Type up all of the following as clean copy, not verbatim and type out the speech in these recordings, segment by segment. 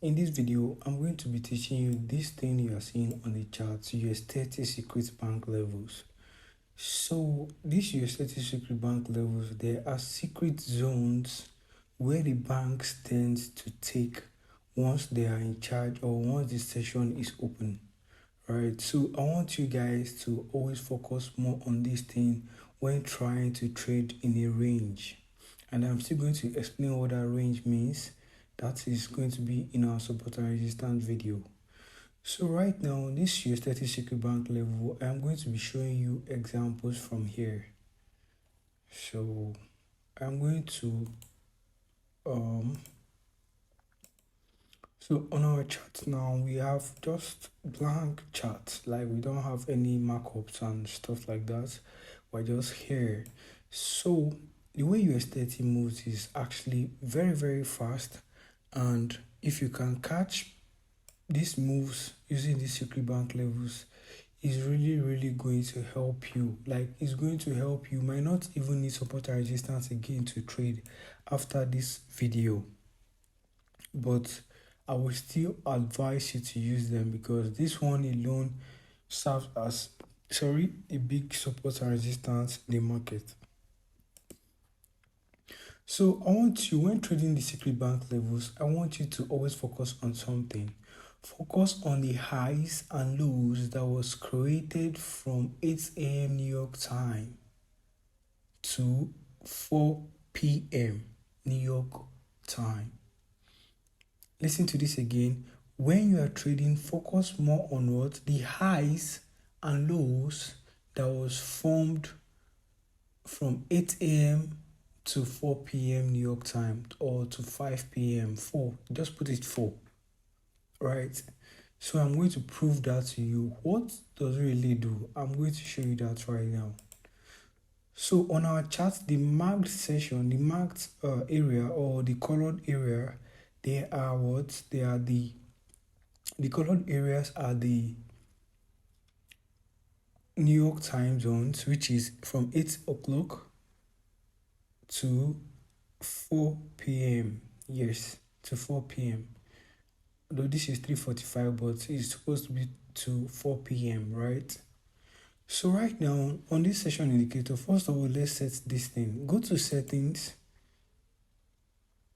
In this video, I'm going to be teaching you this thing you are seeing on the chart, US30 secret bank levels. So these US30 secret bank levels, there are secret zones where the banks tend to take once they are in charge or once the session is open. Right, so I want you guys to always focus more on this thing when trying to trade in a range. And I'm still going to explain what that range means. That is going to be in our support and resistance video. So right now, this US30 secret bank level, I'm going to be showing you examples from here. So I'm going to so on our chart now, we have just blank charts, like we don't have any markups and stuff like that. We're just here. So the way US30 moves is actually very, very fast. And if you can catch these moves using these secret bank levels, is really, really going to help you. Like, it's going to help you. Might not even need support and resistance again to trade after this video. But I will still advise you to use them because this one alone serves as a big support and resistance in the market. So I want you, when trading the secret bank levels, I want you to always focus on something. Focus on the highs and lows that was created from 8 a.m. New York time to 4 p.m. New York time. Listen to this again. When you are trading, focus more on what? The highs and lows that was formed from 8 a.m. to 4 p.m. New York time or to 5 p.m. 4. Just put it 4. Right? So I'm going to prove that to you. What does it really do? I'm going to show you that right now. So on our chart, the marked session, the marked area or the colored area, they are what? They are the colored areas are the New York time zones, which is from 8 o'clock to 4 p.m. Yes, to 4 p.m. Though this is 3:45, but it's supposed to be to 4 p.m., right? So right now, on this session indicator, first of all, let's set this thing. Go to settings.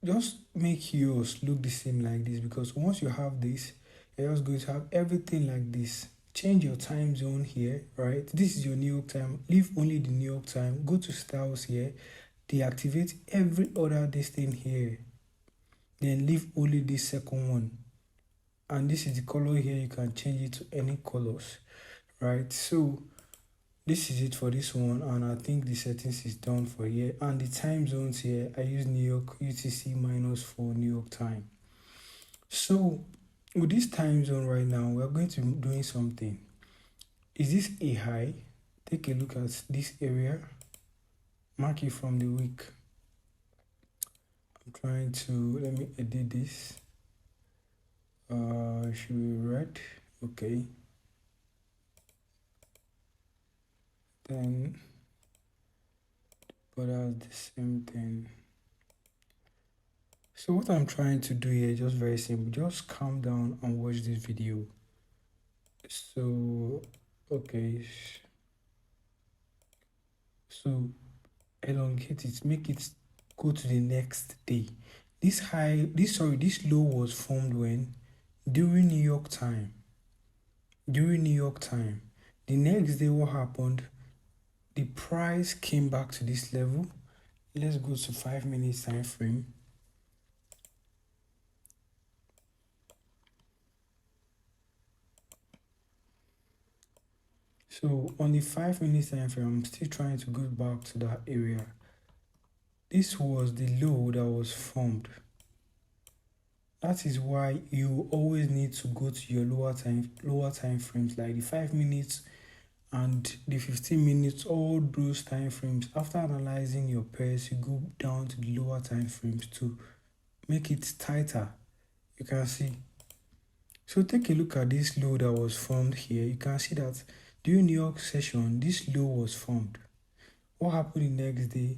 Just make yours look the same like this, because once you have this, you're just going to have everything like this. Change your time zone here, right? This is your New York time. Leave only the New York time. Go to styles here. Deactivate every other this thing here. Then leave only this second one. And this is the color here. You can change it to any colors, right? So this is it for this one, and I think the settings is done for here. And the time zones here, I use New York UTC -4 New York time. So with this time zone right now, we're going to be doing something. Is this a high? Take a look at this area. Mark it from the week. I'm trying to, let me edit this. Should be red. Okay. Then but that's the same thing. So what I'm trying to do here, just very simple, just calm down and watch this video. So okay, so elongate it, make it go to the next day. This low was formed when? During New York time. During New York time. The next day, what happened? The price came back to this level. Let's go to 5 minutes time frame. So on the 5 minutes time frame, I'm still trying to go back to that area. This was the low that was formed. That is why you always need to go to your lower time frames, like the 5 minutes and the 15 minutes, all those time frames. After analyzing your pairs, you go down to the lower time frames to make it tighter. You can see. So take a look at this low that was formed here. You can see that during New York session, this low was formed. What happened the next day?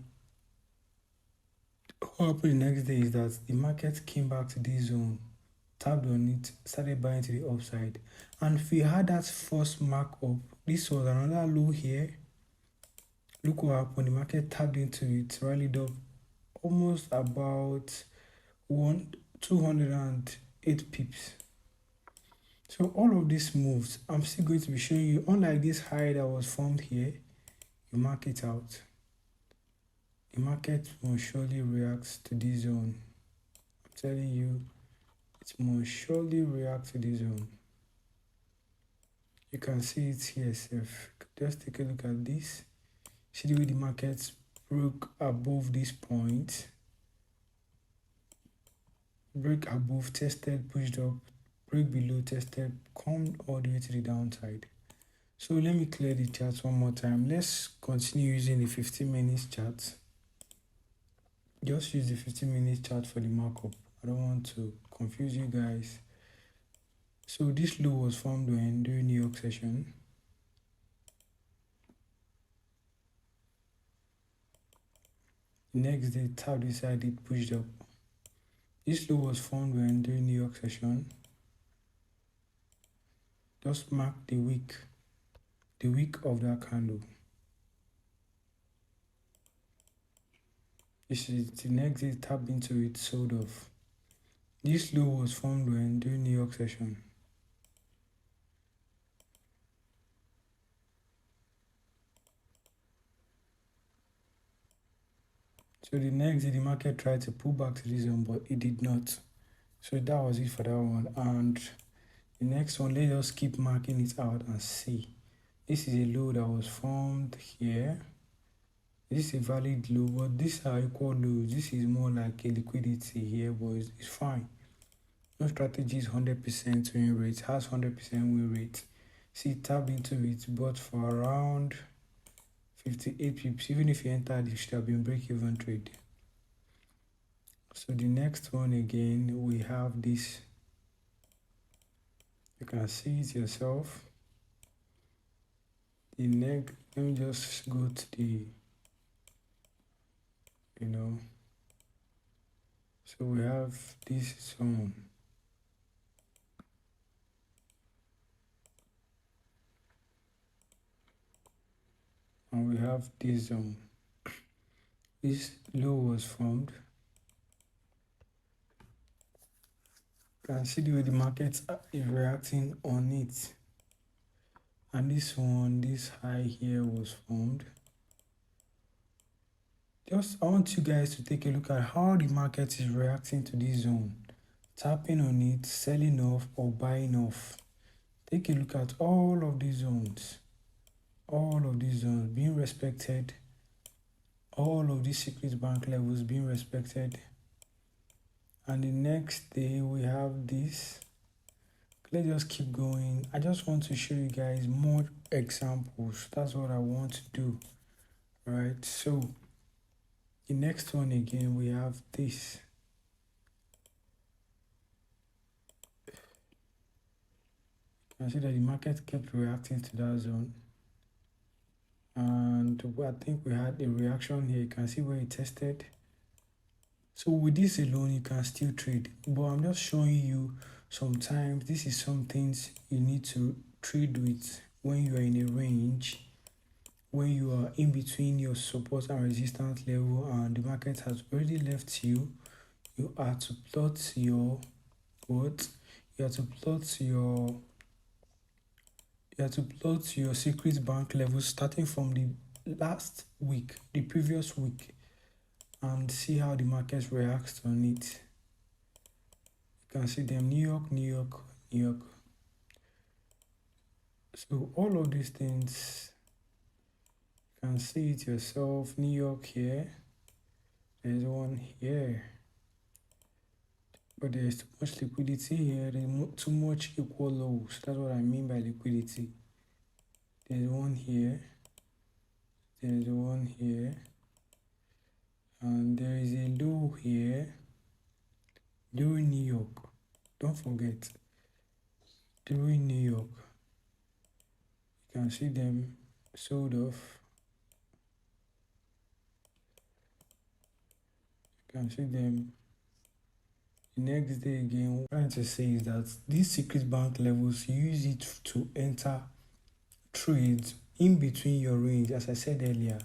What happened the next day is that the market came back to this zone, tapped on it, started buying to the upside. And if we had that first mark up, this was another low here. Look what happened. The market tapped into it, rallied up almost about 208 pips. So all of these moves, I'm still going to be showing you, unlike this high that was formed here, you mark it out. The market will surely react to this zone. I'm telling you, it will surely react to this zone. You can see it here, Seth. Just take a look at this. See the way the market broke above this point. Break above, tested, pushed up, break below, tested, come all the way to the downside. So let me clear the charts one more time. Let's continue using the 15 minutes chart. Just use the 15 minutes chart for the markup. I don't want to confuse you guys. So this low was formed when during New York session. Next day, tapped inside it, pushed up. This low was formed when during New York session. Just mark the week of that candle. This is the next day, tapped into it, sold off. This low was formed when during New York session. So the next day, the market tried to pull back to this zone, but it did not. So that was it for that one. And the next one, let's just keep marking it out and see. This is a low that was formed here. This is a valid low, but these are equal lows. This is more like a liquidity here, but it's fine. No strategy is 100% win rate, has 100% win rate. See, tap into it, but for around 58 pips, even if you entered, it should have been break-even trade. So the next one again, we have this. You can see it yourself. The neck, let me just go to the, so we have this zone. And we have this zone. This low was formed. You can see the way the market is reacting on it. And this one, this high here was formed. Just I want you guys to take a look at how the market is reacting to this zone. Tapping on it, selling off or buying off. Take a look at all of these zones. All of these zones being respected. All of these secret bank levels being respected. And the next day we have this. Let's just keep going. I just want to show you guys more examples. That's what I want to do. Alright, so the next one again, we have this. You can see that the market kept reacting to that zone. And I think we had a reaction here. You can see where it tested. So with this alone, you can still trade. But I'm just showing you sometimes this is some things you need to trade with when you are in a range, when you are in between your support and resistance level and the market has already left you. You are to plot your what? You have to plot your secret bank levels starting from the last week, the previous week, and see how the market reacts on it. You can see them New York, New York, New York. So all of these things, you can see it yourself. New York here, there's one here, but there's too much liquidity here. There's too much equal lows. That's what I mean by liquidity. There's one here, there's one here, and there is a low here during New York. Don't forget, during New York, you can see them sold off. You can see them The next day again, what I'm trying to say is that these secret bank levels, you use it to enter trades in between your range. As I said earlier,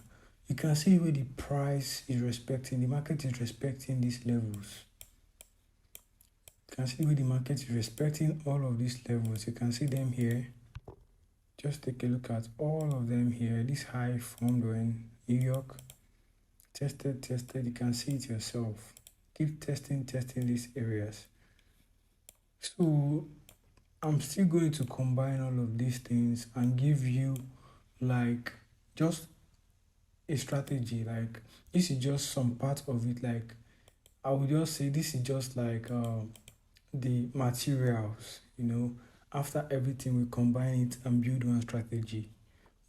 you can see where the price is respecting, the market is respecting these levels. You can see where the market is respecting all of these levels. You can see them here. Just take a look at all of them here. This high formed when New York tested. You can see it yourself. Keep testing these areas. So I'm still going to combine all of these things and give you like just a strategy. Like this is just some part of it. Like I would just say this is just like the materials, after everything we combine it and build one strategy.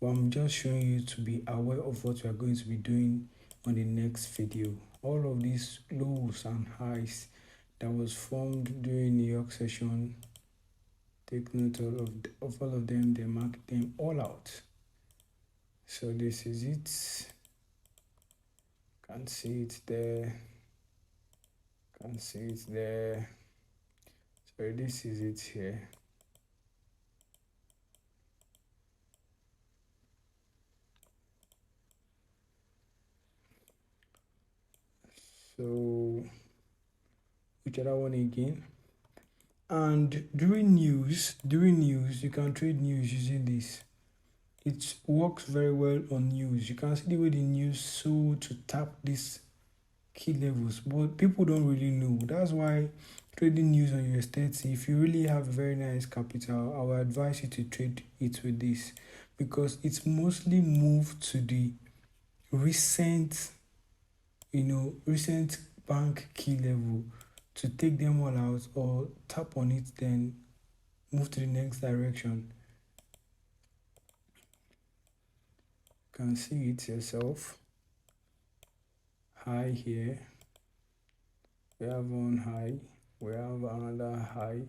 But I'm just showing you to be aware of what we are going to be doing on the next video. All of these lows and highs that was formed during New York session, take note of all of them, they mark them all out. So this is it. Can see it there. Can see it there. So this is it here. So which other one again? And during news, you can trade news using this. It works very well on news. You can see the way the news so to tap these key levels, but people don't really know. That's why trading news on US30, if you really have very nice capital, I would advise you to trade it with this, because it's mostly moved to the recent bank key level to take them all out, or tap on it then move to the next direction. You can see it yourself. High here, we have one high, we have another high.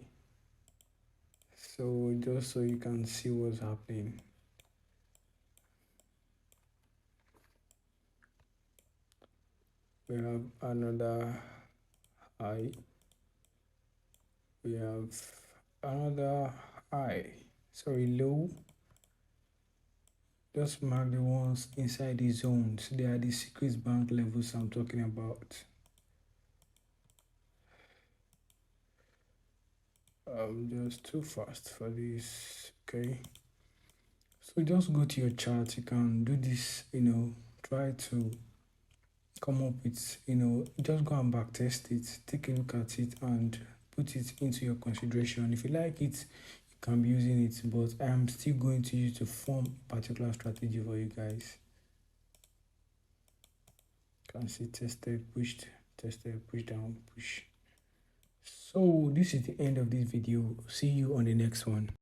So just so you can see what's happening. We have another high, we have another high, low. Just mark the ones inside the zones. They are the secret bank levels I'm talking about. I'm just too fast for this. Okay, so just go to your chart. You can do this, try to come up with, just go and back test it, take a look at it and put it into your consideration. If you like it, you can be using it, but I am still going to use to form a particular strategy for you guys. You can see tested, pushed, tested, push down, push. So this is the end of this video. See you on the next one.